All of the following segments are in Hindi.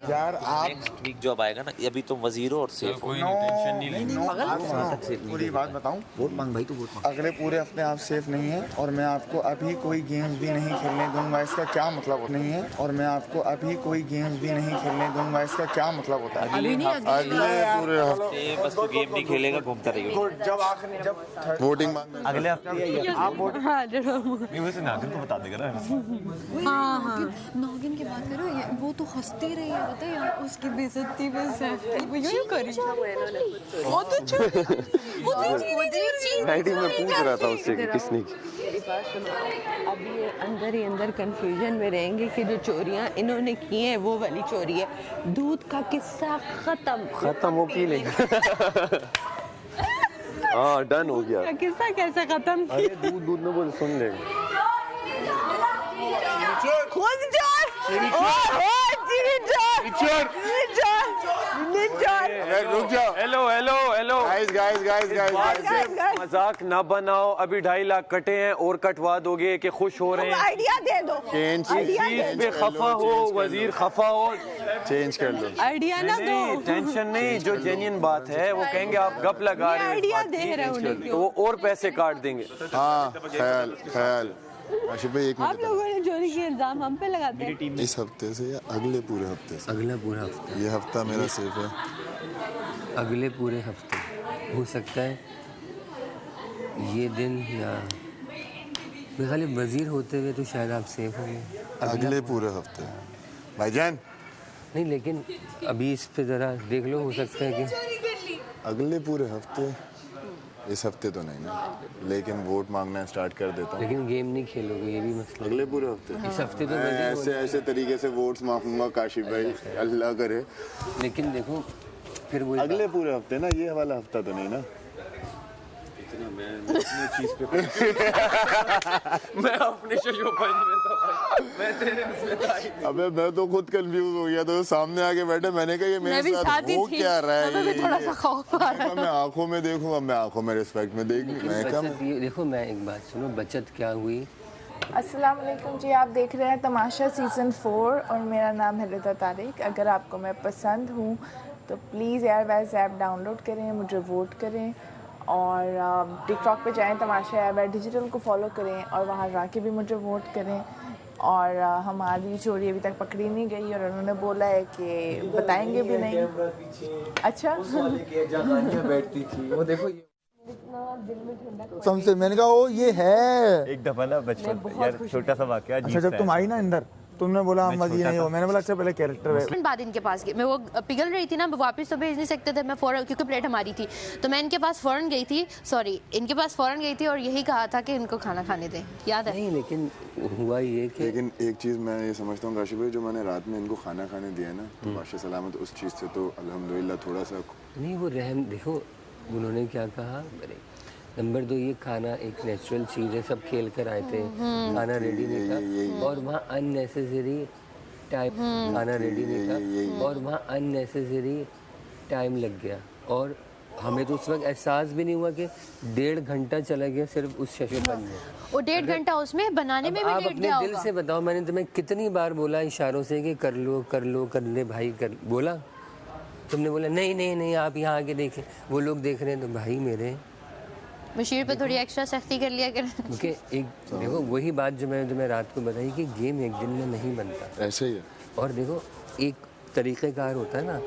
यार आप नेक्स्ट वीक जॉब आएगा ना, अभी तुम वजीर हो और सेफ हो। कोई नहीं, टेंशन नहीं लेनी। पूरी बात बताऊं, वोट मांग भाई, तू वोट मांग। अगले पूरे हफ्ते आप सेफ नहीं है और मैं आपको अभी कोई गेम्स भी नहीं खेलने दूंगा। इसका क्या मतलब नहीं है? और मैं आपको अभी कोई गेम्स भी नहीं खेलने दूंगा। इसका क्या मतलब होता है? अगले पूरे हफ्ते बस तू गेम नहीं खेलेगा, घूमता रहेगा। जब वोटिंग अगले हफ्ते आप वोट नहीं, वैसे नागिन को बता देगा ना। हाँ नागिन की बात करो, वो तो हंसती रही है, पता है यार, उसकी बेइज्जती में वो यूं करी। बहुत अच्छा मैं पूछ रहा था उससे कि किसने की। मेरी बात सुनो, अभी ये अंदर ही अंदर कंफ्यूजन में रहेंगे कि जो चोरियां इन्होंने की हैं वो वाली चोरी है। दूध का किस्सा खत्म वो पी लेंगे। हाँ डन हो गया। किस्सा कैसे खत्म? अरे दूध न बोल, सुन लेंगे। खुद रुक जाओ। हेलो गाइस मजाक ना बनाओ। अभी 2.5 लाख कटे हैं और कटवा दोगे कि खुश हो रहे हैं? आइडिया दे दो। चीज पे खफा हो वजीर, खफा हो चेंज कर लो। आइडिया ना दो। टेंशन नहीं, जो जेन्युइन बात है वो कहेंगे आप गप लगा रहे हैं। आइडिया दे रहे हो तो वो और पैसे काट देंगे। हाँ ख्याल आशिफ भाई, एक आप लोगों ने चोरी की इल्जाम हम पे लगाते हैं। इस हफ्ते से या अगले पूरे हफ्ते से? अगला पूरा हफ्ता, ये हफ्ता मेरा सेफ है। अगले पूरे हफ्ते हो सकता है ये दिन, या मेरे ख्याल वजीर होते हुए तो शायद आप सेफ होंगे। अगले पूरे हफ्ते भाईजान। नहीं, लेकिन अभी इस पे जरा देख लो, हो सकता है कि अगले पूरे हफ्ते, इस हफ्ते तो नहीं ना, लेकिन वोट मांगना स्टार्ट कर देता हूँ। लेकिन गेम नहीं खेलोगे, ये भी मसला। अगले पूरे हफ्ते, इस हफ्ते तो मैं ऐसे तरीके से वोट्स मांगूंगा काशिफ भाई, अल्लाह करे। लेकिन देखो फिर वो अगले पूरे हफ्ते ना, ये वाला हफ्ता तो नहीं ना। मैं अपने शोशोपन में था भाई, मैं तेरे में था। अबे मैं तो खुद कंफ्यूज हो गया, तो सामने आके बैठे, मैंने कहा ये मेरे साथ हो क्या रहा है। हमें भी थोड़ा सा खौफ आ रहा है। मैं आंखों में देखूं, अब मैं आंखों में रिस्पेक्ट में देख मैं क्या। ये देखो, मैं एक बात सुनो, बचत क्या हुई। अस्सलाम वालेकुम जी, आप देख रहे हैं तमाशा सीज़न 4 और मेरा नाम है लिता तारिक। अगर आपको मैं पसंद हूँ तो प्लीज़ एयरवाइज ऐप डाउनलोड करें, मुझे वोट करें और टिकटॉक पे जाएं, तमाशा एयरवाइज डिजिटल को फॉलो करें और वहाँ जाके भी मुझे वोट करें। और हमारी चोरी अभी तक पकड़ी नहीं गई और उन्होंने बोला है कि बताएंगे भी नहीं। अच्छा बैठती थी वो, देखो सबसे मैंने कहा वो ये है। एक दफा ना बचपन यार, छोटा सा वाकया। अच्छा जब तुम आई ना अंदर, तुमने बोला हम वजीर नहीं हो, मैंने बोला अच्छा पहले कैरेक्टर है। बाद इनके पास गई मैं, वो पिघल रही थी ना, वापस तो भेज नहीं सकते थे, मैं फौरन, क्योंकि प्लेट हमारी थी, तो मैं इनके पास फौरन गई थी, इनके पास फौरन गई थी और यही कहा था कि इनको खाना खाने दें, याद है? नहीं, लेकिन हुआ ये कि, लेकिन एक चीज़ मैं ये समझता हूँ काशिफ भाई, जो मैंने रात में इनको खाना खाने दिया ना, तो बादशाह सलामत उस चीज़ से तो अल्हम्दुलिल्लाह थोड़ा सा नहीं वो रहम। देखो उन्होंने क्या कहा, नंबर 2 ये खाना एक नेचुरल चीज़ है, सब खेल कर आए थे, खाना रेडी नहीं था और वहाँ अननेसेसरी टाइम, खाना रेडी नहीं था और वहाँ अननेसेसरी टाइम लग गया और हमें तो उस वक्त एहसास भी नहीं हुआ कि 1.5 घंटा चला गया सिर्फ उस शशोपन में। वो 1.5 घंटा उसमें बनाने में भी आप लेट अपने गया दिल होगा। से बताओ, मैंने तुम्हें कितनी बार बोला इशारों से कि कर लो कर ले भाई, कर बोला, तुमने बोला नहीं आप यहाँ आके देखें, वो लोग देख रहे हैं, तो भाई मेरे बशीर पे थोड़ी एक्स्ट्रा सख्ती कर लिया कर। क्योंकि एक देखो वही बात जो मैंने तुम्हें रात को बताई कि गेम एक दिन में नहीं बनता, ऐसे ही है। और देखो एक तरीक़ेकार होता है ना।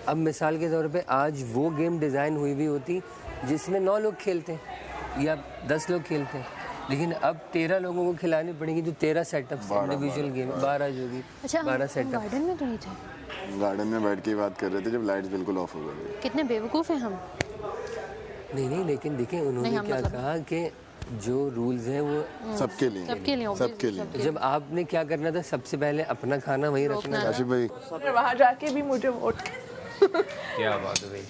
अब मिसाल के तौर पे आज वो गेम डिज़ाइन हुई हुई होती जिसमें 9 लोग खेलते हैं या 10 लोग खेलते हैं, लेकिन अब 13 लोगों को खिलानी पड़ेगी, तो 13 सेटअप इंडिविजुअल गेम, 12 जो भी 12 सेटअप। गार्डन में तो नहीं थे, गार्डन में बैठ के बात कर रहे थे जब लाइट्स बिल्कुल ऑफ हो गई। कितने बेवकूफ़ हैं हम। नहीं, लेकिन देखिए उन्होंने क्या कहा कि जो रूल्स हैं वो सबके लिए। तो जब आपने क्या करना था, सबसे पहले अपना खाना वहीं रखना था। काशिफ भाई वहाँ जाके भी मुझे वोट क्या बात है भाई,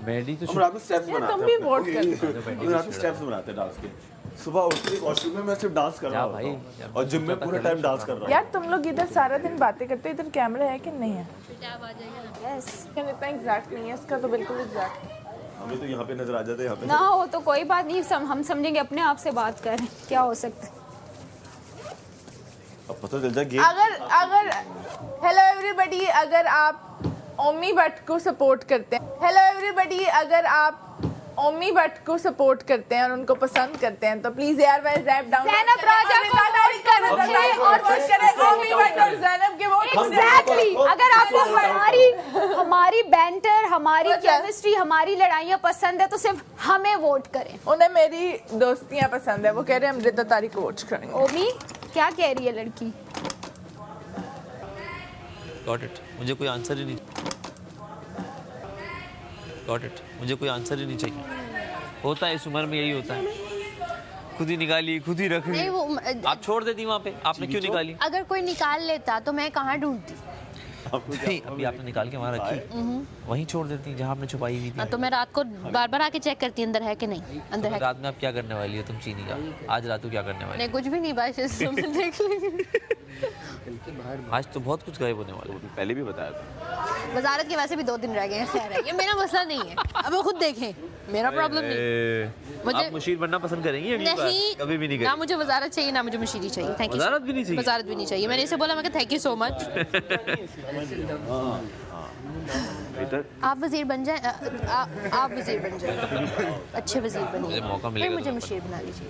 मैडी तो स्टेप्स बनाते हैं, तुम भी वोट कर। स्टेप्स बनाते हैं डांस के। सुबह उठ के वॉशरूम में मैं सिर्फ डांस कर रहा हूँ और जिम में पूरा टाइम डांस कर रहा हूँ। यार तुम लोग इधर सारा दिन बातें करते हो, इधर कैमरा है कि नहीं है? यस, इतना एग्जैक्ट नहीं है इसका, तो बिल्कुल एग्जैक्ट। हमें तो यहाँ पे नजर आ जाते हैं, यहाँ पे ना हो तो कोई बात नहीं, हम समझेंगे, अपने आप से बात करें, क्या हो सकता है। अब पता चल जाए गेम। अगर हेलो एवरीबॉडी, अगर आप ओमी भट्ट को सपोर्ट करते हैं, हेलो एवरीबॉडी, अगर आप ओमी भट्ट को सपोर्ट करते हैं और उनको पसंद करते हैं तो प्लीज यार वह ज़ैप डाउन ज़ैनब राजा को वोट करें और वोट करें ओमी भट्ट और ज़ैनब के वोट। एग्जैक्टली, अगर आपको हमारी बैंटर, हमारी केमिस्ट्री, हमारी लड़ाइयाँ पसंद है तो सिर्फ हमें वोट करें। उन्हें मेरी दोस्तियाँ पसंद है, वो कह रहे हैं अमृता तारिक को वोट करेंगे। ओमी क्या कह रही है लड़की? गॉट इट, मुझे कोई आंसर ही नहीं, गॉट इट, मुझे कोई आंसर ही नहीं चाहिए। होता है इस उम्र में, यही होता है, खुद ही निकाली खुद ही रख ली। आप छोड़ देती वहाँ पे, आपने क्यों निकाली? अगर कोई निकाल लेता तो मैं कहाँ ढूंढती? नहीं, अभी आपने निकाल के वहाँ रखी, वहीं छोड़ देती जहाँ आपने छुपाई हुई थी। तो मैं रात को बार बार आके चेक करती अंदर है कि नहीं, अंदर है। रात में आप क्या करने वाली हो तुम चीनी का? आज रात को क्या करने वाली? नहीं कुछ भी नहीं, बस देख लेंगे। आज तो बहुत कुछ गायब होने वाला है, पहले भी बताया था। वजारत के वैसे भी 2 दिन रह गए हैं, खैर है, ये मेरा मसला नहीं है, अब वो खुद देखें, मेरा प्रॉब्लम नहीं। मुझे आप मुशीर बनना पसंद करेंगी अगली बार? नहीं, कभी भी नहीं ना मुझे वजारत चाहिए ना मुझे मुशीरी चाहिए। Thank you. वजारत भी नहीं चाहिए? वजारत भी नहीं चाहिए, मैंने इसे बोला, मैं थैंक यू सो मच। आप वजीर बन जाए, आप वजीर बन जाए, अच्छे वजीर बनिए, मौका मिलेगा मुझे मुशीर बना लीजिए।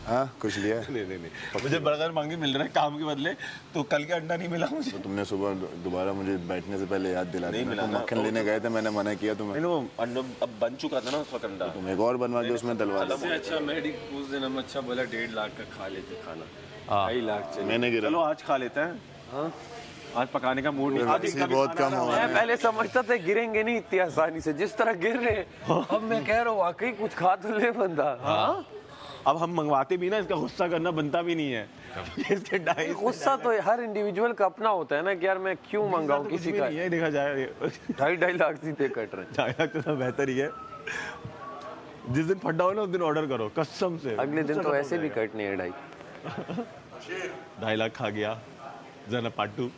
हाँ कुछ लिया? नहीं, मुझे बर्गर मांगी मिल रहा है काम के बदले, तो कल के अंडा नहीं मिला मुझे। तो तुमने सुबह दोबारा मुझे बैठने से पहले याद दिला दिया। तुम मक्खन लेने गए थे, मैंने मना किया तुम्हें। नहीं, वो अंडा अब बन चुका था ना उस वक्त अंडा। तुम एक और बनवा के उसमें डलवा दो। अच्छा मेडिक उस दिन हम अच्छा बोला 1.5 लाख का खा लेते खाना, 2.5 लाख चाहिए। मैंने गिरा। चलो आज खा लेते हैं। हाँ आज पकाने का मूड नहीं, आज बहुत कम हो। मैं पहले समझता था गिरेंगे नहीं इतनी आसानी से, जिस तरह गिर रहे हैं अब मैं कह रहा हूँ वाकई कुछ खा तो ले बंदा। हाँ अब हम मंगवाते भी ना, इसका गुस्सा करना बनता भी नहीं है। इसके गुस्सा तो हर इंडिविजुअल का अपना होता है ना कि यार मैं क्यों मंगाऊं किसी का। ये देखा जाए 2.5 लाख सीधे कट रहे हैं। 2.5 लाख तो बेहतर ही है। जिस दिन फटा हो ना उस दिन ऑर्डर करो कसम से। अगले दिन तो ऐसे भी कटने हैं 2.5 लाख खा गया जना पाटू।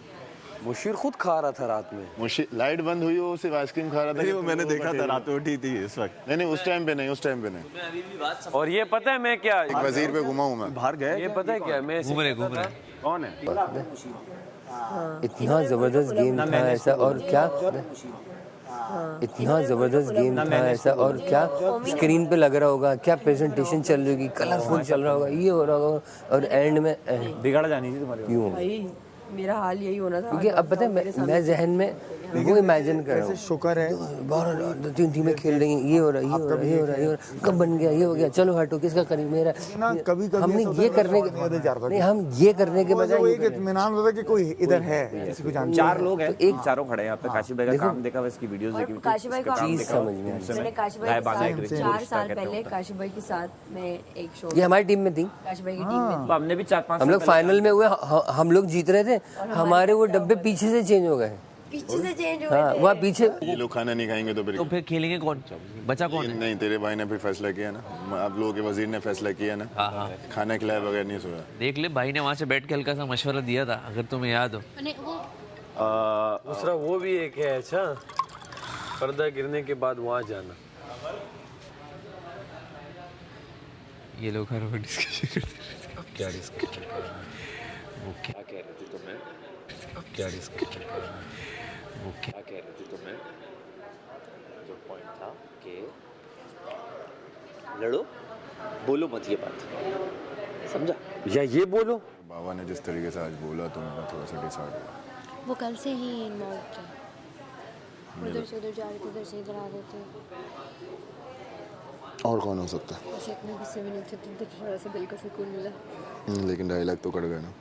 मुशीर खुद खा रहा था रात में। मुशीर लाइट बंद हुई, वो सिर्फ आइसक्रीम खा रहा था। वो मैंने देखा था, रात में उठी थी इस वक्त। नहीं उस टाइम पे नहीं, उस टाइम पे नहीं। और ये पता है मैं क्या एक वजीर पे घुमा हूँ मैं। बाहर गए ये पता है क्या, मैं घूम रहे कौन है? इतना जबरदस्त गेम था ऐसा, और क्या इतना जबरदस्त गेम था ऐसा, और क्या स्क्रीन पे लग रहा होगा, क्या प्रेजेंटेशन चल रही होगी, कलरफुल चल रहा होगा, ये हो रहा होगा, और एंड में बिगड़ जानी थी तुम्हारी। क्यों? मेरा हाल यही होना था। क्योंकि अब पता है मैं जहन में वो इमेजिन कर रहा हूँ, शुक्र है 2 टीमें खेल रही हैं, ये हो रहा है, ये हो रहा है, ये हो रहा है, ये हो रहा है, कब बन गया, ये हो गया, चलो हटो, किसका करीब मेरा। कभी हमने ये करने के नहीं, हम ये करने के बजाय इत्मीनान होता कि कोई इधर है, किसी को जानते। 4 लोग हैं, एक चारों खड़े हैं यहाँ पे। काशी भाई का काम देखा, इसकी वीडियोस देखी, काशी भाई का चीज समझ में आई। मैंने काशी भाई के साथ 4 साल पहले काशी भाई के साथ मैं एक शो, ये हमारी टीम में थी, काशी भाई की टीम में हमने भी 4-5 हम लोग फाइनल में हुए, हम लोग जीत रहे थे, हमारे वो डब्बे पीछे से चेंज हो गए। पीछे से चेंज हो हाँ, वहाँ पीछे। ये लोग खाना नहीं खाएंगे तो फिर खेलेंगे कौन? बचा कौन है? नहीं, तेरे भाई ने फिर फैसला किया ना, आप लोगों के वजीर ने फैसला किया ना। हाँ खाना खिलाए बगैर नहीं सोया। देख ले, भाई ने वहाँ से बैठ के हल्का सा मशवरा दिया था, अगर तुम्हें याद हो। दूसरा वो भी एक है, अच्छा पर्दा गिरने के बाद वहाँ जाना। ये लोग हर वक्त डिस्कशन करते रहते हैं। क्या डिस्कशन कर रहे हैं? वो क्या कह रहे थे तुम्हें? क्या डिस्कशन कर रहे हैं? वो क्या कह रहे थे तुम्हें? जो पॉइंट था कि लड़ो, बोलो मत ये बात, समझा? या ये बोलो। बाबा ने जिस तरीके से आज बोला तो मेरा थोड़ा सा डिसाइड हुआ। वो कल से ही इन्वॉल्व थे, उधर से उधर जा रहे थे, इधर से इधर आ रहे थे। और कौन हो सकता है? बस इतने गुस्से में नहीं थे, तो थोड़ा सा दिल को सुकून मिला। लेकिन 2.5 लाख तो कट गए ना,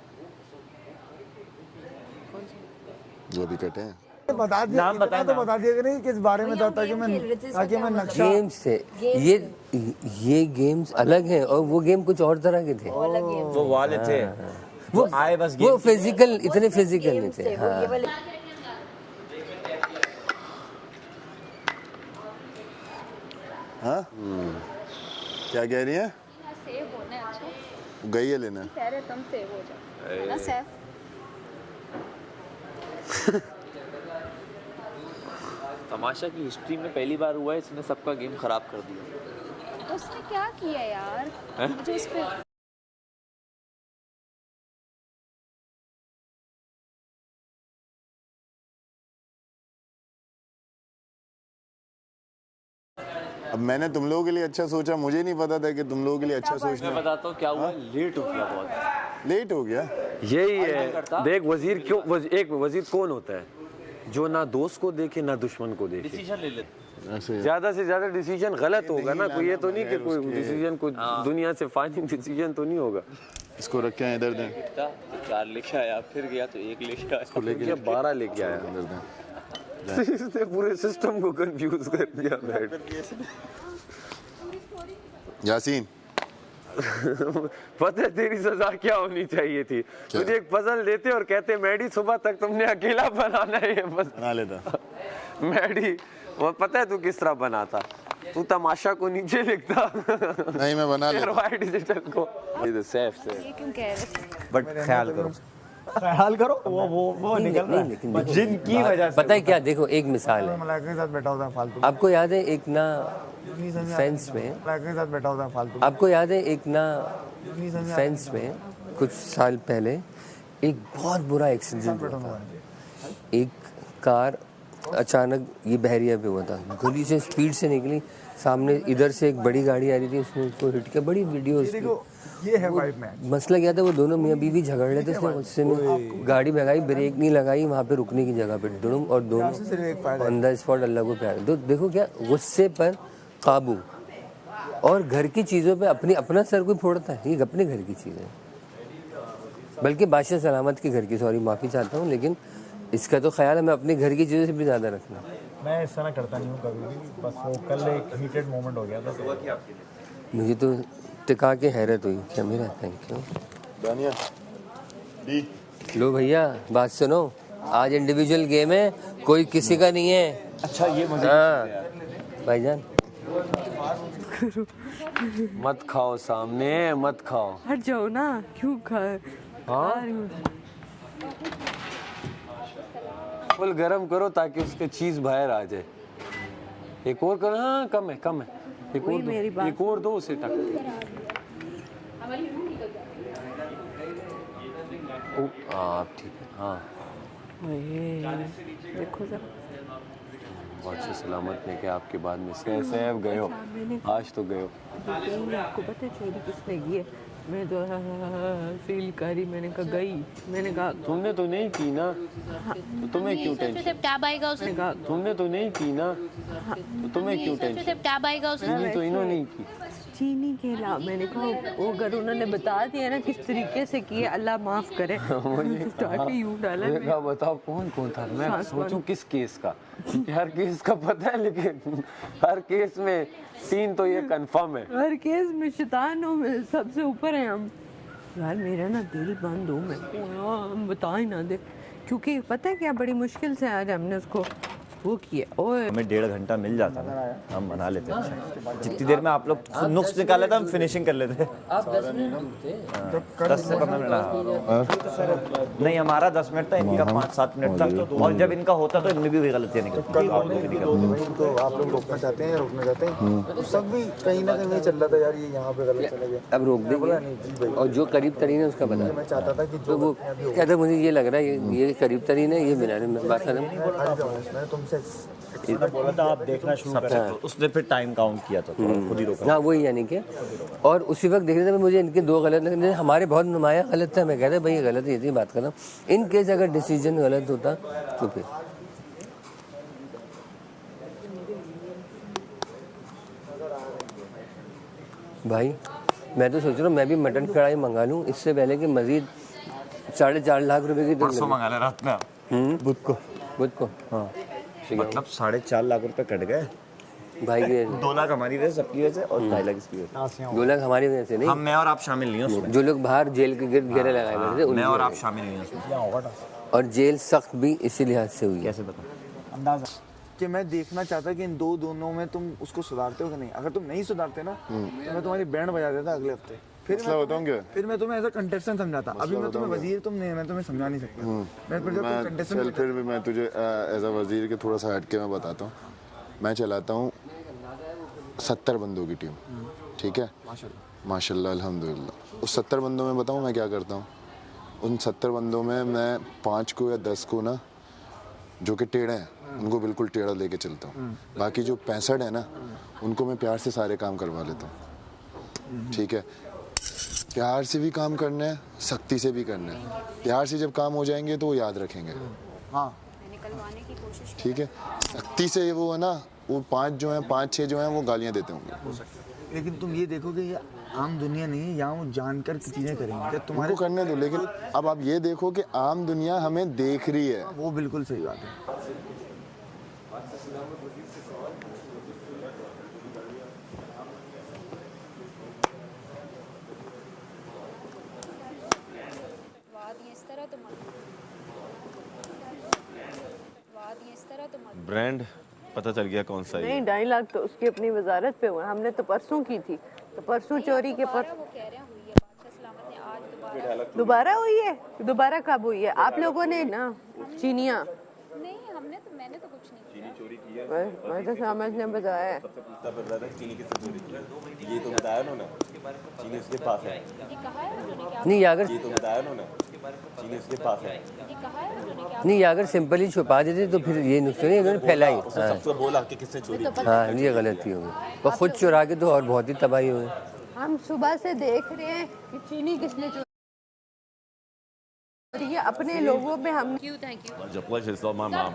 जो अभी कटे हैं। बता दिया, नाम बता, तो बता दिया कि नहीं किस बारे में था, ताकि मैं नक्शा। गेम्स थे ये गेम्स अलग हैं, और वो गेम कुछ और तरह के थे। वो वाले थे, वो आए बस वो फिजिकल, इतने फिजिकल नहीं थे। हाँ हाँ क्या कह रही है? सेव होना है, अच्छा गई है लेना। कह रहे तुम सेव हो जाओ ना सेफ। तमाशा की हिस्ट्री में पहली बार हुआ है इसने सबका गेम खराब कर दिया। उसने क्या किया यार मुझे उस पे अब मैंने तुम लोगों के लिए अच्छा सोचा, मुझे नहीं पता था कि तुम लोगों के लिए अच्छा सोचना। मैं बताता हूँ क्या हुआ, लेट हो गया बहुत। लेट हो गया यही है, देख वजीर क्यों, एक वजीर कौन होता है जो ना दोस्त को देखे ना दुश्मन को देखे, डिसीजन ले लेते। ज्यादा से ज्यादा डिसीजन गलत होगा ना, कोई ये तो नहीं कि कोई डिसीजन कोई दुनिया से फाइनल डिसीजन तो नहीं होगा। इसको रख के इधर दें। 4 लेके आया, फिर गया तो 1 लेके आया, लेके 12 लेके आया, इधर दें। इसने पूरे सिस्टम को कंफ्यूज कर दिया। यासीन पता है तेरी सजा क्या होनी चाहिए थी? तुझे एक पजल देते और कहते मैडी सुबह तक तुमने अकेला बनाना है, ये बना लेता मैडी। वो पता है तू किस तरह बनाता? तू तमाशा को नीचे लिखता। नहीं मैं बना लेता डिजिटल को। ये सेफ से ये क्यों कह रहे थे? बट ख्याल करो वो निकल रहा है जिनकी वजह से। पता है क्या, देखो एक मिसाल है, मलाइका के साथ बैठा होता है फालतू, आपको याद है एक ना फेंस में, मलाइका के साथ बैठा होता है फालतू, आपको याद है एक ना फेंस में कुछ साल पहले एक बहुत बुरा एक्सीडेंट हुआ था। एक कार अचानक ये बहरिया पे हुआ था, गली से स्पीड से निकली, सामने इधर से एक बड़ी गाड़ी आ रही थी, उसने उसको हिट किया, बड़ी वीडियो ये है वाइब में। मसला क्या था, वो दोनों मियाँ बीवी झगड़ रहे थे, उसने गुस्से में गाड़ी भगाई, ब्रेक नहीं लगाई वहाँ पे रुकने की जगह पे, दुरुम, और दोनों ऑन द स्पॉट अल्लाह को प्यार। तो देखो क्या, गुस्से पर काबू, और घर की चीज़ों पे अपना सर कोई फोड़ता है, ये अपने घर की चीज़ है, बल्कि बादशाह सलामत के घर की, सॉरी माफ़ी चाहता हूँ, लेकिन इसका तो ख्याल है मैं अपने घर की चीज़ों से भी ज़्यादा रखना। मैं इस तरह करता नहीं हूँ कभी भी, बस वो कल एक हीटेड मोमेंट हो गया था। मुझे तो टिका के हैरत हुई। क्या मेरा, थैंक यू दानिया। लो भैया बात सुनो, आज इंडिविजुअल गेम है, कोई किसी का नहीं है। अच्छा ये मुझे भाईजान मत खाओ, सामने मत खाओ, हट जाओ ना, क्यों खा? हाँ फुल गरम करो ताकि उसके चीज बाहर आ जाए। एक और करो, हाँ कम है, एक और दो उसे टक। आप ठीक है, हाँ देखो सर, बहुत से सलामत ने के आपके बाद में कैसे है, गए हो आज तो गए हो। आपको पता है चोरी किसने की है? मैं तो फील करी, मैंने कहा गई, मैंने कहा तुमने तो नहीं की ना, तो तुम्हें क्यों टेंशन? टैब आएगा उसने कहा, तुमने तो नहीं की ना, तो तुम्हें क्यों टेंशन? टैब आएगा उसने, तो इन्होंने की चीनी के ला, मैंने कहा वो अगर उन्होंने बता दिया ना किस तरीके से किए, अल्लाह माफ करे। बताओ कौन कौन था? मैं सोचूं किस केस का, हर केस का पता है, लेकिन हर केस में 3 तो ये कंफर्म है। हर केस में शैतानों में सबसे ऊपर है हम। यार मेरा ना दिल बंद हो, मैं हम बता ही ना दे, क्योंकि पता है क्या, बड़ी मुश्किल से आज हमने उसको वो किया। ओए हमें 1.5 घंटा मिल जाता ना, हम बना लेते हैं। जितनी देर में आप लोग नुक्स निकाल लेते हम फिनिशिंग कर लेते। आप 10 मिनट 10 से 15 मिनट नहीं, हमारा 10 मिनट था, इनका 5-7 मिनट था, और जब इनका होता तो इनमें भी गलतियाँ निकलती। आप लोग रोकना चाहते हैं या रोकना चाहते हैं, तो सब भी कहीं ना कहीं चल रहा था यार, ये यहाँ पे गलत चला गया, अब रोक देंगे, और जो करीब तरीन है उसका बता। मैं चाहता था कि तो वो क्या था, मुझे ये लग रहा है ये करीब तरीन है, ये बिना बात कर तुमसे बोला था आप देखना शुरू करें, तो उसने फिर टाइम काउंट किया था, खुद ही रोका। हाँ वही, यानी कि और उसी वक्त देख रहे थे मुझे इनके 2 गलत लगे, हमारे बहुत नुमाया गलत था, मैं कहता भाई ये गलत है, ये बात कर रहा हूँ। इन केस अगर डिसीजन गलत होता तो फिर भाई मैं तो सोच रहा हूँ मैं भी मटन कढ़ाई मंगा लूँ, इससे पहले कि मजीद 4.5 लाख रुपए की परसों मंगा ले रात में बुध को हाँ, मतलब 4.5 लाख रुपए कट गए भाई के। 2 लाख हमारी वजह से, सबकी वजह से, और 2.5 लाख इसकी वजह से। 2 लाख हमारी वजह से नहीं, हम, मैं और आप शामिल नहीं हैं उसमें। जो लोग बाहर जेल के गिर्द घेरे लगाए हुए थे, मैं और आप शामिल नहीं हैं उसमें। और जेल सख्त भी इसी लिहाज से हुई। कैसे पता? अंदाजा कि मैं देखना चाहता कि इन दोनों में तुम उसको सुधारते हो कि नहीं। अगर तुम नहीं सुधारते ना तो मैं तुम्हारी बैंड बजा देता अगले हफ्ते। फिर मैं तुम्हें एज अ कंटेस्टेंट समझाता। अभी मैं तुम्हें वजीर, तुम नहीं, मैं तुम्हें समझा नहीं सकता। फिर भी मैं तुझे एज अ वजीर के थोड़ा सा हट के मैं बताता हूँ। मैं चलाता हूँ 70 बंदों की टीम, ठीक है, माशाल्लाह अल्हम्दुलिल्लाह। उस 70 बंदों में बताऊँ मैं क्या करता हूँ? उन 70 बंदों में मैं 5 को या 10 को ना जो कि टेढ़े हैं उनको बिल्कुल टेढ़ा लेके चलता हूँ। बाकी जो 65 है ना उनको मैं प्यार से सारे काम करवा लेता हूँ। ठीक है, प्यार से भी काम करना है, सख्ती से भी करना है। प्यार से जब काम हो जाएंगे तो वो याद रखेंगे। हाँ ठीक है, सख्ती से वो है ना, वो 5 जो हैं 5-6 जो हैं वो गालियाँ देते होंगे। लेकिन तुम ये देखो कि ये आम दुनिया नहीं है, यहाँ वो जानकर चीजें करेंगे क्या तुम्हारे उनको करने दो। लेकिन अब आप ये देखो कि आम दुनिया हमें देख रही है। वो बिल्कुल सही बात है। ब्रांड पता चल गया कौन सा है? नहीं, 2.5 लाख तो उसकी अपनी वजारत पे हुआ। हमने तो परसों की थी, तो परसों चोरी के पर दोबारा हुई है। दोबारा कब हुई है? आप लोगों ने ना चीनियाँ नहीं, मैंने तो कुछ नहीं चीनी चोरी की है। मैं तो समझ ने बताया है। सबसे पूछता फिर रहा था चीनी किससे चोरी की? ये तो बताया उन्होंने, चीनी उसके पास है। नहीं अगर ये तो बताया उन्होंने, चीनी उसके पास है। नहीं अगर सिंपली छुपा देते तो फिर ये नुकसान नहीं, अगर फैलाई। सबसे बोला कि किसने चोरी की? हाँ ये गलती होगी, और खुद चुरा के तो और बहुत ही तबाही हुई। हम सुबह से देख रहे हैं कि चीनी किसने चोरी, ये अपने लोगों पे हम thank you. The pleasure is all my mom.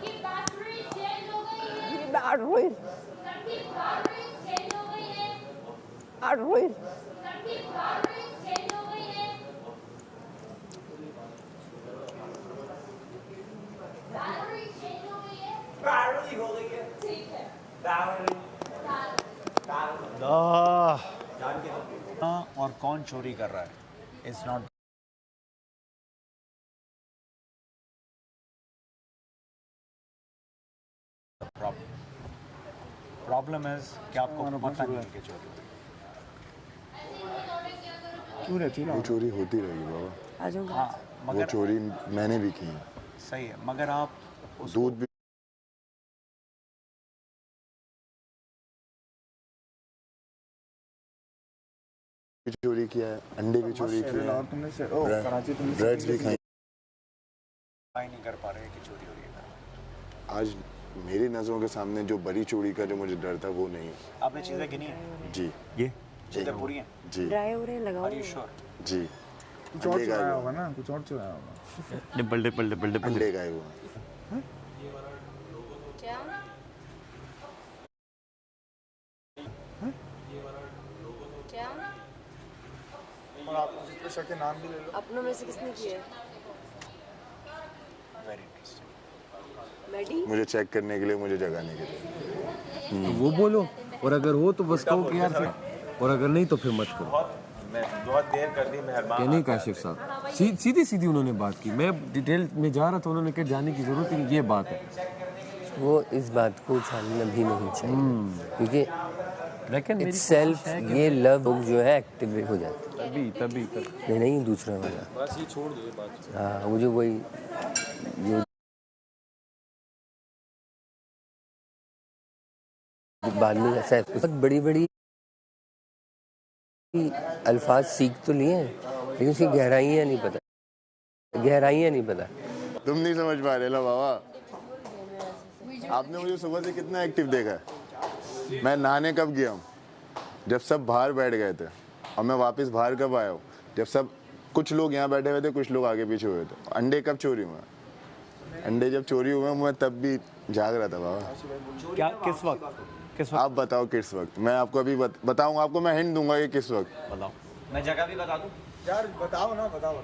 और कौन चोरी कर रहा है? इट्स नॉट प्रॉब्लम इज कि आपको पता नहीं है कि चोरी क्यों रहती है वो चोरी होती रहेगी बाबा। हाँ, वो मगर चोरी मैंने भी की है। सही है, मगर आप दूध भी चोरी किया है, अंडे भी चोरी किए हैं, और तुमने से ओ कराची तुमने ब्रेड्स भी खाई। नहीं कर पा रहे कि चोरी हो रही है। आज मेरी नजरों के सामने जो बड़ी चोरी का जो मुझे डर था वो नहीं। आपने चीजें गिनी हैं? जी ये चीजें पूरी हैं? जी ड्राई हो रहे लगाओ। Are you sure? जी। कुछ और चुराया होगा ना, कुछ और चुराया होगा। डिपल अंडे गाए हुए हैं। क्या? क्या? और आप जिस पे शक के नाम भी ले लो। अपनों में से किसने किया है? Very interesting. मैडी? मुझे चेक करने के लिए, मुझे जगाने के लिए। तो वो बोलो, और अगर हो तो बस कहो कि यार फिर, और अगर नहीं तो फिर मत करो। मैं बहुत देर कर दी, मेहरबान। नहीं काशिफ साहब, सीधी सीधी उन्होंने बात की। मैं डिटेल में जा रहा था, उन्होंने कहा जाने की जरूरत नहीं, ये बात है। वो इस बात को छानना भी नहीं चाहिए, क्योंकि इटसेल्फ ये लव जो है एक्टिवेट हो जाता है। तभी नहीं दूसरा वाला, बस ये छोड़ दो ये बात। हाँ मुझे वही जो बाद में ऐसा है, बहुत बड़ी बड़ी अल्फाज सीख तो लिए हैं, लेकिन उसकी गहराइयाँ नहीं पता, गहराइयाँ नहीं पता। तुम नहीं समझ पा रहे ना बाबा। आपने मुझे सुबह से कितना एक्टिव देखा है। मैं नहाने कब गया हूँ? जब सब बाहर बैठ गए थे। और मैं वापस बाहर कब आया हूँ? जब सब कुछ लोग यहाँ बैठे हुए थे, कुछ लोग आगे पीछे हुए थे। अंडे कब चोरी हुए? अंडे जब चोरी हुए मैं तब भी जाग रहा था बाबा। क्या किस वक्त? आप बताओ किस वक्त? मैं आपको अभी बताऊंगा, आपको मैं हिंट दूंगा कि किस वक्त। बताओ। मैं जगह भी बता दूं? यार बताओ ना, बताओ।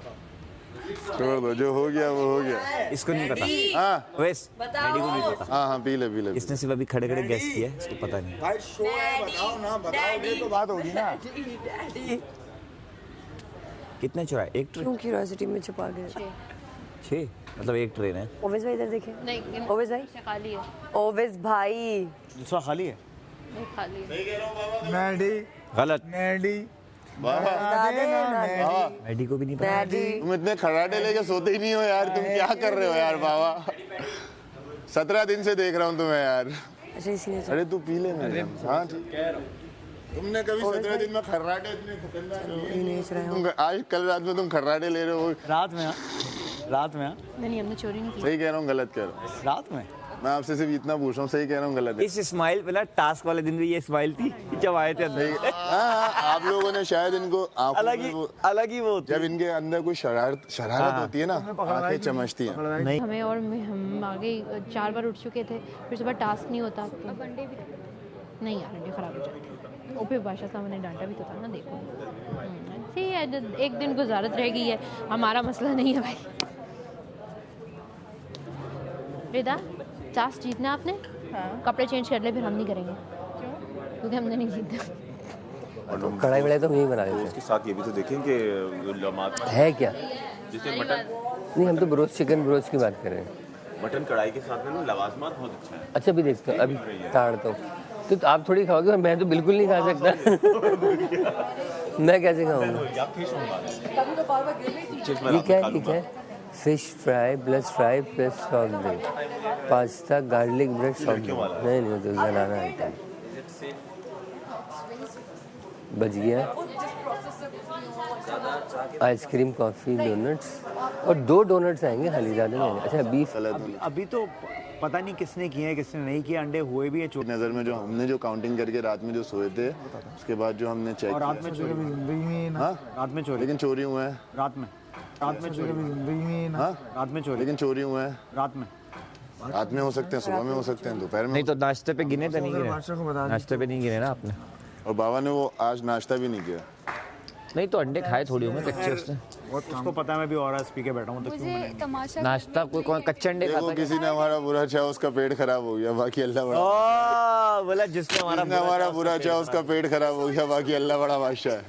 छोड़ दो, जो हो गया वो हो गया। इसको नहीं पता। हाँ वैस मेडी को नहीं पता। हाँ पी ले। इसने सिर्फ अभी खड़े खड़े गेस किया है, इसको पता नहीं। भाई शो है, बताओ ना, बताओगे तो बात होगी ना। कितने चुराए? एक ट्रेन? क्यों क्यूरियोसिटी में छुपा गए? 6 मतलब एक ट्रेन है। ओवेस भाई इधर देखिए। नहीं, ओवेस भाई खाली है। ओवेस भाई दूसरा खाली है? नहीं खाली है। मैडी गलत। मैडी मैडी को भी नहीं पता। तुम इतने खराटे लेके सोते ही नहीं हो यार। तुम क्या कर रहे हो यार बाबा? 17 दिन से देख रहा हूँ तुम्हें यार। अच्छा इसी ने अरे तू पी ले मेरे। हाँ ठीक। तुमने कभी 17 दिन में खर्राटे इतने खतरनाक आज कल रात में तुम खर्राटे ले रहे हो रात में नहीं हमने चोरी नहीं की। सही कह रहा हूँ गलत कह रहा हूँ रात में मैं आपसे सिर्फ इतना पूछ रहा हूँ सही कह रहा हूँ गलत है इस स्माइल पे ना टास्क वाले दिन भी ये स्माइल थी जब आए थे अंदर। हाँ, आप लोगों ने शायद इनको अलग ही वो जब इनके अंदर कोई शरारत होती है ना आंखें चमचती हैं नहीं हमें और हम आगे 4 बार उठ चुके थे फिर सुबह टास्क नहीं होता तो नहीं यार अंडे खराब हो जाते ओपे भाषा से हमने डांटा भी तो था ना देखो ठीक है एक दिन गुजारत रह गई है हमारा मसला नहीं है भाई। रिदा टास्क जीतना आपने कपड़े चेंज कर ले फिर हम नहीं करेंगे क्योंकि हमने नहीं जीतना। कढ़ाई वढ़ाई तो हम यही बना लेते उसके साथ ये भी तो देखें कि लमात है क्या जैसे मटन नहीं हम तो ब्रोस्ट चिकन ब्रोस्ट की बात कर रहे हैं। मटन कढ़ाई के साथ में ना लवाजमात बहुत अच्छा है। अच्छा अभी देखते हो अभी ताड़ता हूँ तो आप थोड़ी खाओगे और मैं तो बिल्कुल नहीं खा सकता मैं कैसे खाऊंगा ये क्या है fish fry plus sauce bread pasta garlic bread sauce नहीं तो जनाना आइटम बच गया आइसक्रीम कॉफ़ी डोनट्स और 2 डोनट्स आएंगे खाली ज़्यादा नहीं। अच्छा बीफ अभी तो पता नहीं किसने किए हैं किसने नहीं किए अंडे हुए भी है नज़र में जो हमने जो काउंटिंग करके रात में जो सोए थे उसके बाद जो हमने चेक रात में चोरी रात में चोरी लेकिन चोरी हुए हैं रात में चोरी रात में चोरी लेकिन चोरी हुए हैं रात में हो सकते हैं सुबह में हो सकते हैं दोपहर में नहीं तो नाश्ते पे गिने तो नहीं गिने नाश्ते पे नहीं गिने ना आपने और बाबा ने वो आज नाश्ता भी नहीं किया नहीं तो अंडे खाए थोड़ी होंगे कच्चे उसने उसको पता है मैं भी और पी के बैठा हूँ तो मुझे तमाशा नाश्ता कोई कौन कच्चे अंडे खाता है किसी ने हमारा बुरा चाहा उसका पेट खराब हो गया बाकी अल्लाह बड़ा बोला जिसने हमारा बुरा चाहा उसका पेट खराब हो गया बाकी अल्लाह बड़ा बादशाह है।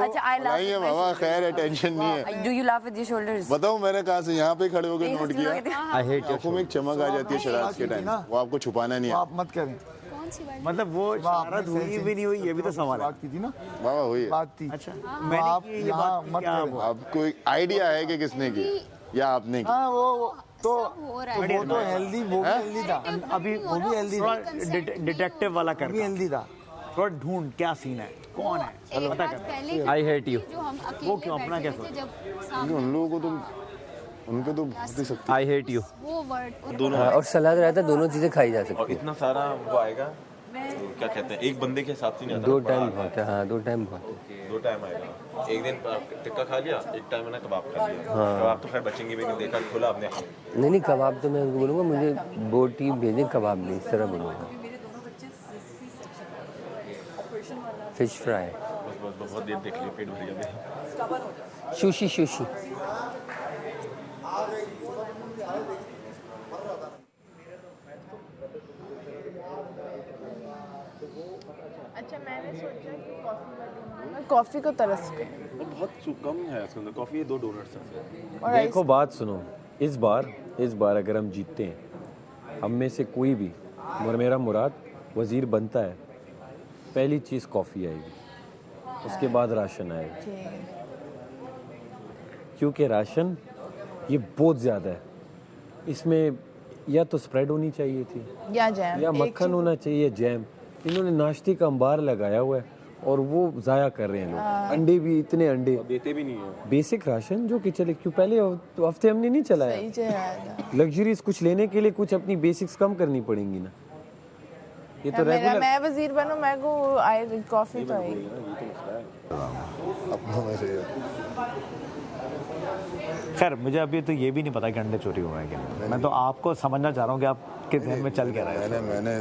अच्छा आई नहीं है बाबा खैर है टेंशन नहीं है। Do you laugh with your shoulders बताऊं मैंने कहा से यहाँ पे खड़े होकर नोट किया आई हेट आंखों में एक चमक आ जाती है शरारत के टाइम वो आपको छुपाना नहीं है आप मत करें मतलब वो शरारत हुई भी नहीं हुई ये भी तो सवाल है। बात की थी ना बाबा हुई बात थी अच्छा आप यहाँ मत करें आपको आइडिया है कि किसने की या आपने की हाँ वो तो वो तो हेल्दी वो भी हेल्दी था अभी वो भी हेल्दी था डिटेक्टिव वाला कर भी हेल्दी था थोड़ा ढूंढ क्या सीन है कौन है पता कर आई हेट यू वो क्यों अपना क्या सोच उन लोगों को तो उनके तो बहुत ही सकती आई हेट यू दोनों और सलाद रहता दोनों चीज़ें खाई जा सकती और इतना सारा वो आएगा तो क्या कहते हैं एक बंदे के हिसाब से नहीं आता 2 टाइम बहुत है हाँ 2 टाइम बहुत है 2 टाइम आएगा एक दिन टिक्का खा लिया एक टाइम मैंने कबाब खा लिया कबाब तो खैर बचेंगे भी नहीं देखा खुला आपने नहीं कबाब तो मैं उनको बोलूँगा मुझे बोटी भेजें कबाब नहीं इस तरह बोलूँगा फिश फ्राई बस बहुत देर देख लिया पेट भर गया सुशी अच्छा मैंने सोचा कि कॉफ़ी कॉफ़ी को तरस गई बहुत कम है इसके अंदर कॉफ़ी 2 डोनट्स हैं और देखो बात सुनो इस बार अगर हम जीतते हैं हम में से कोई भी मेरा मुराद वजीर बनता है पहली चीज़ कॉफ़ी आएगी उसके बाद राशन आएगा क्योंकि राशन ये बहुत ज़्यादा है इसमें या तो स्प्रेड होनी चाहिए थी या जैम या मक्खन होना चाहिए जैम इन्होंने नाश्ते का अंबार लगाया हुआ है और वो ज़ाया कर रहे हैं लोग अंडे भी इतने अंडे देते भी नहीं है बेसिक राशन जो कि चले क्यों पहले हफ्ते हमने नहीं चलाया लग्जरीज कुछ लेने के लिए कुछ अपनी बेसिक्स कम करनी पड़ेंगी ना ये तो रेगुलर मैं वजीर बनूं मैं को आई कॉफ़ी तो आई अपनों में से खैर मुझे अभी तो ये भी नहीं पता कि अंडे चोरी हुए हैं कि नहीं मैं तो आपको समझना चाह रहा हूँ कि आप किस ध्यान में चल के रहे हैं मैंने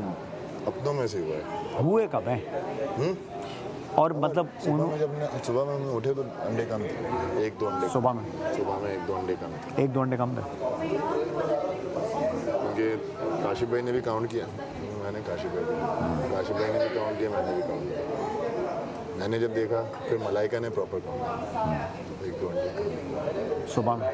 अपनों में से हुआ है हुए कब हैं और मतलब सुबह में हम उठे तो अंडे कम थे 1-2 अंडे सुबह में 1-2 अंडे कम थे 1-2 अंडे कम थे क्योंकि काशिफ भाई ने भी काउंट किया मैंने काशिफ भाई ने भी काउंट किया मैंने भी काउंट किया मैंने जब देखा फिर मलाइका ने प्रॉपर काउंट 1-2 अंडे सुबह में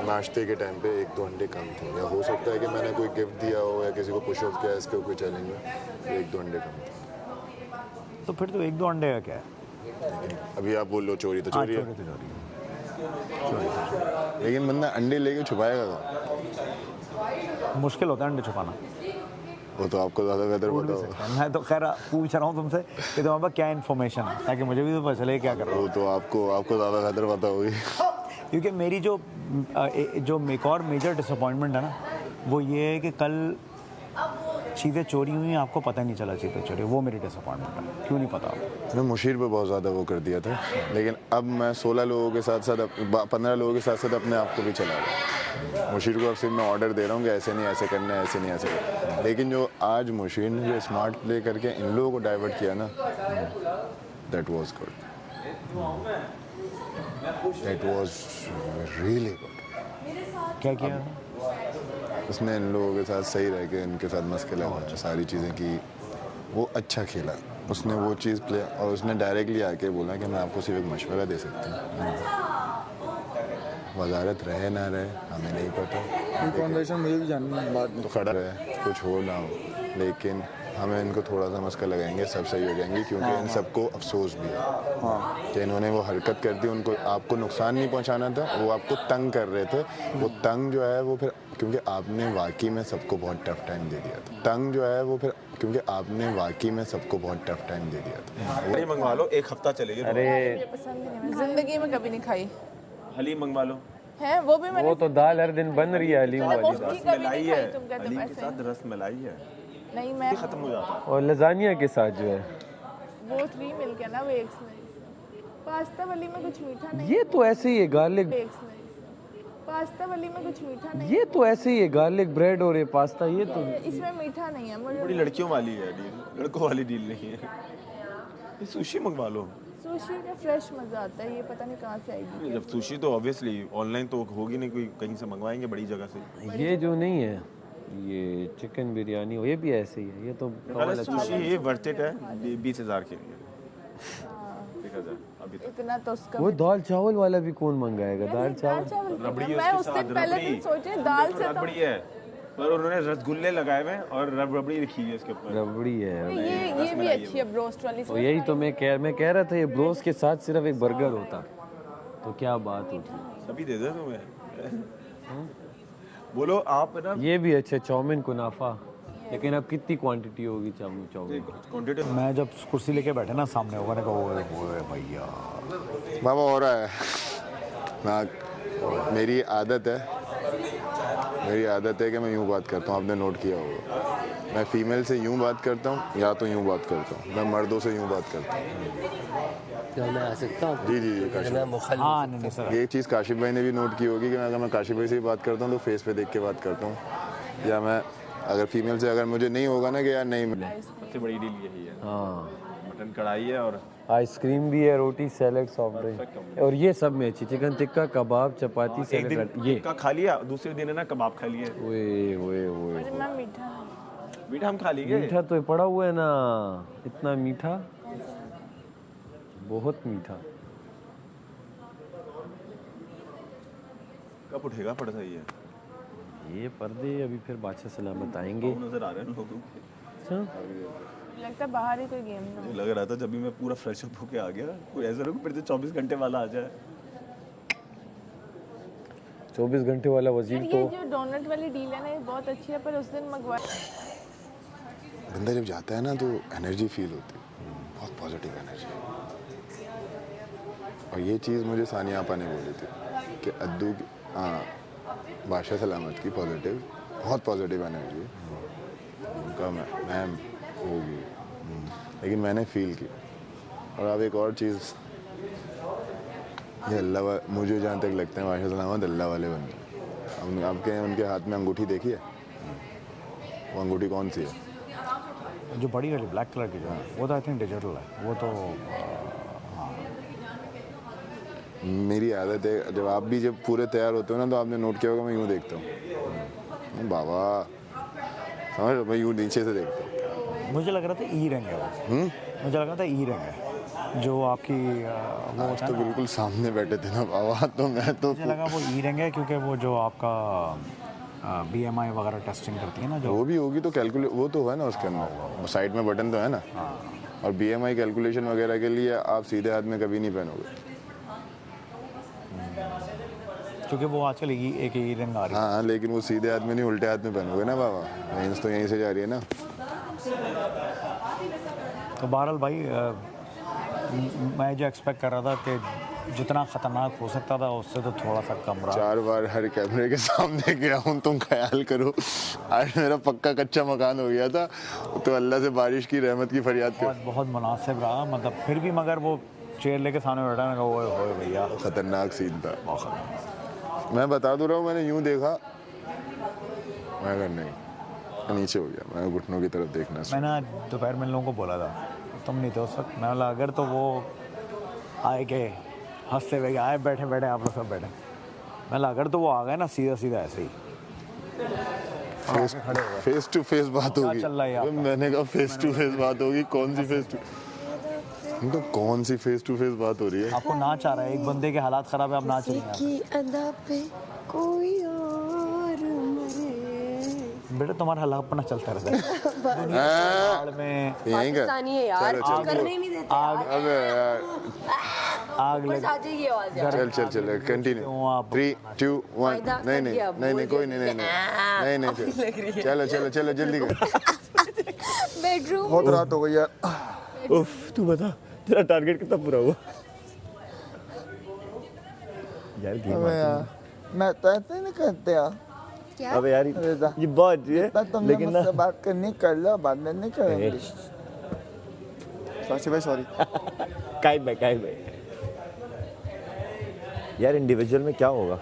नाश्ते के टाइम पे 1-2 अंडे कम थे या हो सकता है कि मैंने कोई गिफ्ट दिया हो या किसी को पुश अप किया इसके कोई चैलेंज में 1-2 अंडे कम थे तो फिर तो 1-2 अंडे का क्या है अभी आप बोल लो चोरी तो चोरी है लेकिन बंदा अंडे लेके छुपाएगा मुश्किल होता है अंडे छुपाना वो तो आपको ज़्यादा बेहतर पूछ पता भी होगा। सकते हैं। मैं तो खैर पूछ रहा हूँ तुमसे कि तुम्हारे पास क्या इन्फॉर्मेशन है, ताकि मुझे भी तो पता चले क्या कर रहा हूँ। वो तो आपको ज़्यादा बेहतर पता होगी। क्योंकि मेरी जो एक और मेजर डिसअपॉइंटमेंट है ना, वो ये है कि कल चीज़ें चोरी हुई, आपको पता नहीं चला चीज़ें चोरी, वो मेरी डिसअपॉइंटमेंट है। क्यों नहीं पता आपको? मैंने मुशीर पे बहुत ज़्यादा वो कर दिया था, लेकिन अब मैं 16 लोगों के साथ साथ 15 लोगों के साथ साथ अपने आप को भी चला रहा हूँ। मुशीर को अब सिर्फ मैं ऑर्डर दे रहा हूँ कि ऐसे नहीं ऐसे करना है, ऐसे नहीं ऐसे करना है। लेकिन जो आज मुशीर ने जो स्मार्ट प्ले करके इन लोगों को डाइवर्ट किया ना, that was good, that was really good. क्या किया? उसने इन लोगों के साथ सही रह के इनके साथ मस्के लगाया, सारी चीज़ें की, वो अच्छा खेला। उसने वो चीज़ प्ले, और उसने डायरेक्टली आके बोला कि मैं आपको सिर्फ एक मशवरा दे सकती हूँ, वजारत रहे ना रहे हमें नहीं पता, कॉन्वर्सेशन मुझे भी जाननी है बात में। तो खड़ा रहे कुछ हो ना हो, लेकिन हमें इनको थोड़ा सा मस्का लगाएंगे, सब सही हो जाएंगे। क्योंकि इन सबको अफसोस भी है कि इन्होंने वो हरकत कर दी। उनको आपको नुकसान नहीं पहुंचाना था, वो आपको तंग कर रहे थे। वो तंग जो है वो फिर, क्योंकि आपने वाकई में सबको बहुत टफ टाइम दे दिया था, तंग जो है वो फिर, क्योंकि आपने वाकई में सबको बहुत टफ टाइम दे दिया था। हलीम मंगवा लो, एक हफ्ता चलेगी। अरे जिंदगी में कभी नहीं खाई हलीम मंगवा लो। है, वो भी मैंने वो तो दाल हर दिन बन रही है हलीम वाली। रसमलाई है, हलीम के साथ रसमलाई है, नहीं मैं खत्म हो जाता है। और लजानिया के साथ जो है वो 3 मिल के ना, वो एक स्लाइस। पास्ता वाली में कुछ मीठा नहीं, ये तो ऐसे ही है गार्लिक, एक स्लाइस। पास्ता वाली में कुछ मीठा नहीं, ये तो ऐसे ही है गार्लिक ब्रेड और ये पास्ता, ये तो इसमें मीठा नहीं है। मुझे बड़ी लड़कियों वाली है डील, लड़कों वाली डील नहीं है। ये सुशी मंगवा लो। सुशी का फ्रेश मजा आता है, ये पता नहीं कहाँ से आएगी। जब सुशी तो ऑब्वियसली ऑनलाइन तो होगी नहीं, कोई कहीं से मंगवाएंगे बड़ी जगह से। ये जो नहीं है, ये चिकन बिरयानी हो, ये भी ऐसे ही है। ये तो सुशी ये वर्थ इट है 20,000 के लिए, देखा जाए अभी तक। इतना तो उसका वो दाल चावल वाला भी कौन मंगाएगा? दाल चावल रबड़ी है मैं उसके उस साथ, दिन पहले दिन सोचे दाल से तो रबड़ी है, पर उन्होंने रसगुल्ले लगाए हुए हैं और रबड़ी लिखी हुई है इसके ऊपर। रबड़ी है। ये भी अच्छी है ब्रोस्ट वाली। तो यही तो मैं कह रहा था, ये ब्रोस्ट के साथ सिर्फ एक बर्गर होता तो क्या बात होती। सभी दे दे तुम्हें। बोलो आप ना, ये भी अच्छा चाउमीन कुनाफा, लेकिन अब कितनी क्वांटिटी होगी चाउमीन? मैं जब कुर्सी लेके बैठे ना सामने, होगा ना ओए भैया बाबा हो रहा है ना। मेरी आदत है कि मैं यूँ बात करता हूँ, आपने नोट किया होगा। मैं फीमेल से यूँ बात करता हूँ या तो यूँ बात करता हूँ, मैं मर्दों से यूँ बात करता हूँ। क्या मैं आ सकता हूँ? जी काशिफ, हाँ नहीं सर, ये चीज़ काशिफ भाई ने भी नोट की होगी कि अगर मैं काशिफ भाई से बात करता हूँ तो फेस पे देख के बात करता हूँ, या मैं अगर फीमेल से अगर मुझे नहीं होगा ना कि यार नहीं मिले। सबसे बड़ी डील यही है। हाँ, मटन कढ़ाई है और आइसक्रीम भी है, रोटी, सैलेड, सॉफ्ट ड्रिंक, और ये सब में अच्छी चिकन टिक्का, कबाब, चपाती, एक सैलेड। दिन ये का खा लिया, दूसरे दिन है ना कबाब खा लिए। ओए मैं मीठा मीठा हम खा लेंगे। मीठा तो पड़ा हुआ है ना, इतना मीठा, बहुत मीठा। कब उठेगा पड़ता ही है ये पर्दे अभी फिर बादशाह सलामत आएंगे। नजर आ रहे हैं लोगों को। लगता है बाहर ही कोई गेम ना। मुझे लग रहा था जब भी मैं पूरा फ्रेश अप होके आ गया, कोई ऐसा ना फिर से 24 घंटे वाला आ जाए। 24 घंटे वाला वजीर ये तो जो डोनट वाली डील है ना, ये बहुत अच्छी है, पर उस दिन मंगवा। बंदा जब जाता है ना तो एनर्जी फील होती है, बहुत पॉजिटिव एनर्जी। और ये चीज़ मुझे सानिया आपा ने बोली थी कि अद्दू की, हाँ, बादशाह सलामत की पॉजिटिव, बहुत पॉजिटिव एनर्जी उनका मैम होगी, लेकिन मैंने फील की। और अब एक और चीज़, ये अल्लाह, मुझे जहाँ तक लगता है बादशाह सलामत अल्लाह वाले बंदे। आपके उनके हाथ में अंगूठी देखी है? वो अंगूठी कौन सी है? जो बड़ी वाली ब्लैक कलर की जो है, वो तो आई थिंक डिजिटल है। वो तो मेरी आदत है, जब आप भी जब पूरे तैयार होते हो ना तो आपने नोट किया होगा मैं यूँ देखता हूँ, बाबा समझ लो, मैं यूँ नीचे से देखता हूँ। मुझे लग रहा था ई रंग है वो। मुझे लग रहा था ई रंग है जो आपकी वो आज तो बिल्कुल सामने बैठे थे ना बाबा, तो मैं तो मुझे लगा वो ई रंग है, क्योंकि वो जो आपका BMI वगैरह टेस्टिंग करती है ना, जो वो भी होगी तो कैलकुलेट, वो तो है ना उसके अंदर साइड में बटन तो है ना। और BMI कैलकुलेशन वगैरह के लिए आप सीधे हाथ में कभी नहीं पहनोगे, क्योंकि वो आजकल एक ही रंग आ रही है। हाँ लेकिन वो सीधे हाथ में नहीं उल्टे हाथ में पहनोगे ना बाबा, रेंज तो यहीं से जा रही है ना। तो बहरहाल भाई मैं जो एक्सपेक्ट कर रहा था कि जितना खतरनाक हो सकता था उससे तो थोड़ा सा कम रहा। 4 बार हर कैमरे के सामने गया हूँ, तुम ख्याल करो। आज मेरा पक्का कच्चा मकान हो गया था तो अल्लाह से बारिश की रहमत की फरियाद कर। बहुत मुनासिब रहा, मतलब फिर भी मगर वो चेयर लेके सामने बैठा ना, वो भैया खतरनाक सीन था। मैं बता दूँ रहा हूँ, मैंने यूँ देखा, मैं अगर नहीं नीचे हो गया, मैं घुटनों की तरफ देखना। मैंने दोपहर में लोगों को बोला था तुम नहीं थे उस वक्त, मैं बोला अगर तो वो आए के हंसते हुए आए बैठे बैठे आप लोग सब बैठे, मैं बोला अगर तो वो आ गए ना सीधा सीधा ऐसे ही फेस टू फेस बात होगी। चल रहा है मैंने कहा फेस टू फेस बात होगी, कौन सी फेस टू, तो कौन सी फेस टू फेस बात हो रही है? आपको नाच आ रहा है, एक बंदे के हालात खराब है, आप नाच रही हैं। बेटा तुम्हारा हल्ला अपना चलता रहता है पाकिस्तानी है यार, करने ही नहीं देते आग लग चल चल चल कंटिन्यू 3 2 1 नहीं नहीं नहीं नहीं कोई नहीं नहीं नहीं नहीं चलो चलो चलो जल्दी कर। बेडरूम बहुत रात हो गई यार। उफ तू बता तेरा टारगेट कितना पूरा हुआ? यार अबे यार मैं तो ऐसे नहीं करते यार। क्या? अबे यार ये बहुत है लेकिन मुझसे बात करनी कर लो, बाद में नहीं करेंगे। साक्षी भाई सॉरी। काइट भाई यार इंडिविजुअल में क्या होगा?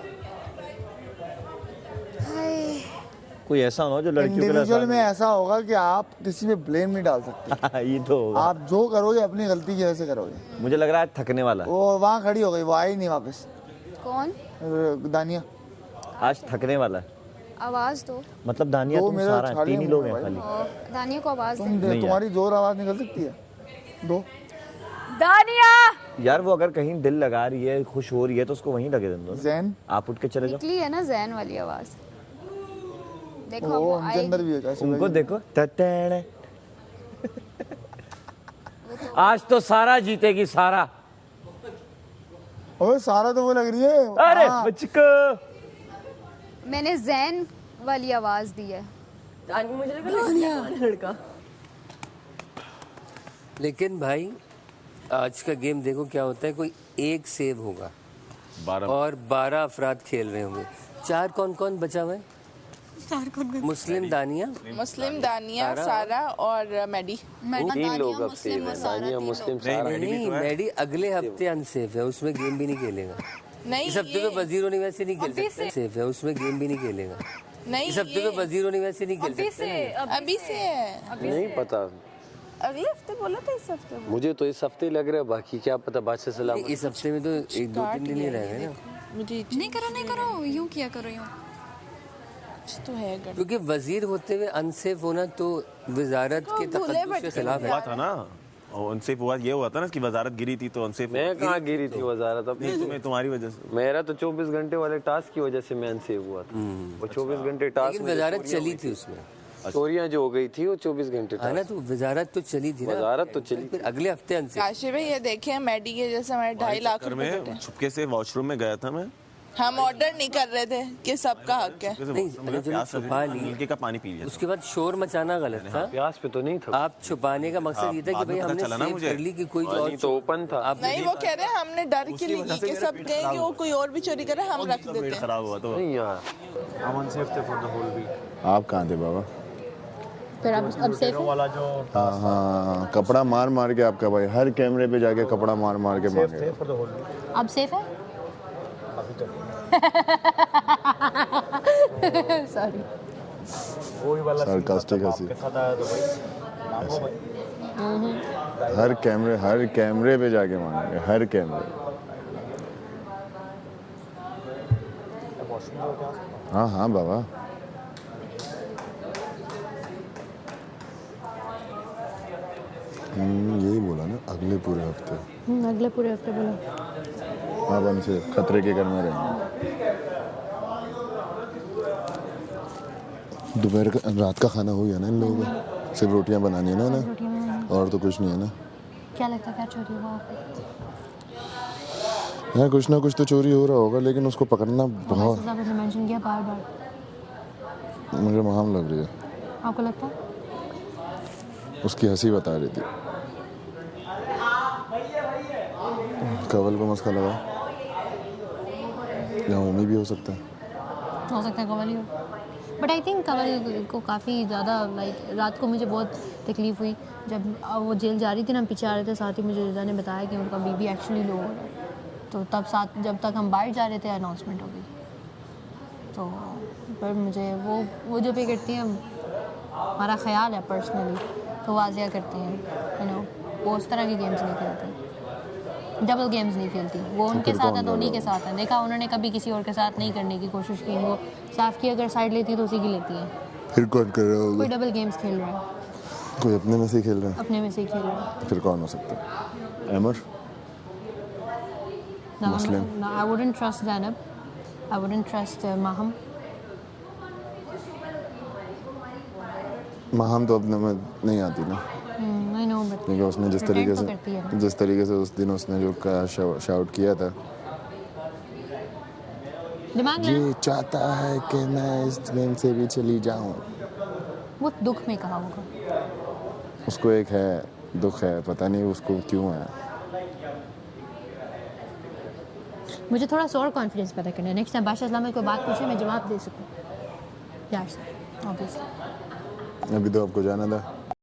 कोई ऐसा हो जो लड़कियों के इंडिविजुअल में ऐसा होगा कि आप किसी पे ब्लेम नहीं डाल सकते। ये तो होगा। आप जो करोगे अपनी गलती की वजह से करोगे। मुझे लग रहा है थकने वाला। वो वहाँ खड़ी हो गई, वो आई नहीं वापस। कौन? दानिया आज थकने वाला है। आवाज दो। मतलब दानिया तुम सारा 3 ही लोग हैं खाली। दानिया को आवाज दे। तुम्हारी जोर आवाज निकल सकती है दो। दानिया यार वो अगर कहीं दिल लगा रही है, खुश हो रही है तो उसको वहीं लगे दो। जैन आप उठ के चले जाओ। निकली है ना जैन वाली आवाज। देखो वो अंदर भी है। उनको देखो आज तो सारा जीतेगी सारा। ओए सारा तो वो लग रही है। अरे बच्चो मैंने जैन वाली आवाज दी है। मुझे लगा लड़का। लेकिन भाई आज का गेम देखो क्या होता है, कोई एक सेव होगा 12 और 12 अफराद खेल रहे होंगे। 4 कौन कौन बचा हुआ है? मुस्लिम दानिया सारा और मैडी। 3 लोग अब सेव है, दानिया मुस्लिम सारा। नहीं मैडी अगले हफ्ते अनसेफ है, उसमें गेम भी नहीं खेलेगा। नहीं इस हफ्ते पे वजीर होने वैसे नहीं खेल सकते। सेफ है, उसमें गेम भी नहीं खेलेगा। नहीं इस हफ्ते पे वजीर होने वैसे नहीं खेल सकते। अभी से है। नहीं पता, अगले हफ्ते बोला था, इस हफ्ते मुझे तो इस हफ्ते लग रहा है, बाकी क्या पता। बादशाह सलाम इस हफ्ते में तो 1-2-3 दिन ही रह गए ना। नहीं करो यूं किया करो यूं तो है। क्योंकि वजीर होते हुए अनसेफ होना तो वजारत के तकद्दुस के खिलाफ हुआ है। था ना, और अनसेफ हुआ ये हुआ था ना कि वजारत गिरी थी तो अनसेफ। मैं कहाँ गिरी थी वजारत? अपनी तुम्हारी वजह से। मेरा तो 24 घंटे वाले टास्क की वजह से मैं अनसेफ हुआ था। वो 24 घंटे टास्क लेकिन वजारत चली थी उसमें, चोरियां जो हो गई थी वो 24 घंटे है ना, तो वजारत तो चली थी ना। वजारत तो चली, फिर अगले हफ्ते अनसेफ। काशी भाई ये देखें मैडी के जैसे हमारे 2.5 लाख रुपए में छुपके से वॉशरूम में गया था मैं। हम ऑर्डर नहीं कर रहे थे कि सबका हक है। नहीं चलो छुपा ली, का पानी पी लिया। उसके बाद शोर मचाना गलत था। प्यास पे तो नहीं था। आप छुपाने का मकसद ये था कि भाई हमने सेव कर ली कि कोई और तो ओपन था। आप नहीं वो कह रहे हैं हमने डर के लिए कि सब कहेंगे वो कोई और भी चोरी करे, हम रख देते हैं। खराब हुआ तो नहीं यार, हम अनसेफ थे फॉर द होल वीक। आप कहाँ थे बाबा? फिर अब सेफ हो? वाला जो हाँ कपड़ा मार मार के आपका भाई हर कैमरे पे जाके कपड़ा मार मार के मांगे। For the whole week. अब सेफ है? सॉरी वही वाला सरकास्टिक हंसी। के साथ आया तो भाई हर कैमरे पे जाके मांगे, हर कैमरे। हाँ हाँ बाबा। यही बोला ना अगले पूरे हफ्ते। अगले पूरे हफ्ते बोला। आप हमसे खतरे के घर में रहेंगे। दोपहर का रात का खाना हो गया ना इन लोगों का? सिर्फ रोटियां बनानी है ना, और तो कुछ नहीं है ना? क्या लगता है क्या चोरी हुआ? यहाँ कुछ ना कुछ तो चोरी हो रहा होगा, लेकिन उसको पकड़ना बहुत आपने मेंशन किया बार-बार। मुझे महाम लग रही है। आपको लगता है? उसकी हंसी बता रही थी। कवल को मस्का लगा, या उम्मीद भी हो सकता है। हो सकता है कवल ही हो, बट आई थिंक कवल को काफ़ी ज़्यादा लाइक रात को मुझे बहुत तकलीफ़ हुई जब वो जेल जा रही थी ना, पीछे आ रहे थे साथ ही मुझे रिजा ने बताया कि उनका बीबी एक्चुअली लो हो रहा है। तो तब साथ जब तक हम बाहर जा रहे थे अनाउंसमेंट हो गई। तो पर मुझे वो जो भी करती हैं हमारा ख्याल है पर्सनली, तो वाजिया करती हैं यू नो, वो उस तरह की गेम्स नहीं खेलती, डबल गेम्स नहीं खेलती। वो उनके साथ है तो उन्हीं के साथ है। देखा उन्होंने कभी किसी और के साथ नहीं करने की कोशिश की। वो साफ की अगर साइड लेती है तो उसी की लेती है। फिर कौन कर रहा होगा? कोई डबल गेम्स खेल रहा है, कोई अपने में से ही खेल रहा है। अपने में से ही खेल रहा है। फिर कौन हो सकता है? अमर? मुस्लिम? I wouldn't trust Zainab. I wouldn't trust Maham. महाम तो अपने में नहीं आती ना, I know, but क्योंकि उसने जिस तरीके से उस दिन उसने जो शाउट किया था, दिमाग ये चाहता है कि मैं इस गेम से भी चली जाऊं। वो दुख में कहा होगा। उसको एक है दुख है, पता नहीं उसको क्यों है। मुझे थोड़ा सा और कॉन्फिडेंस पैदा करना है। नेक्स्ट टाइम बादशाह इस्लाम में कोई बात पूछे मैं जवाब दे सकूं। यार ऑब्वियसली अभी तो आपको जाना था।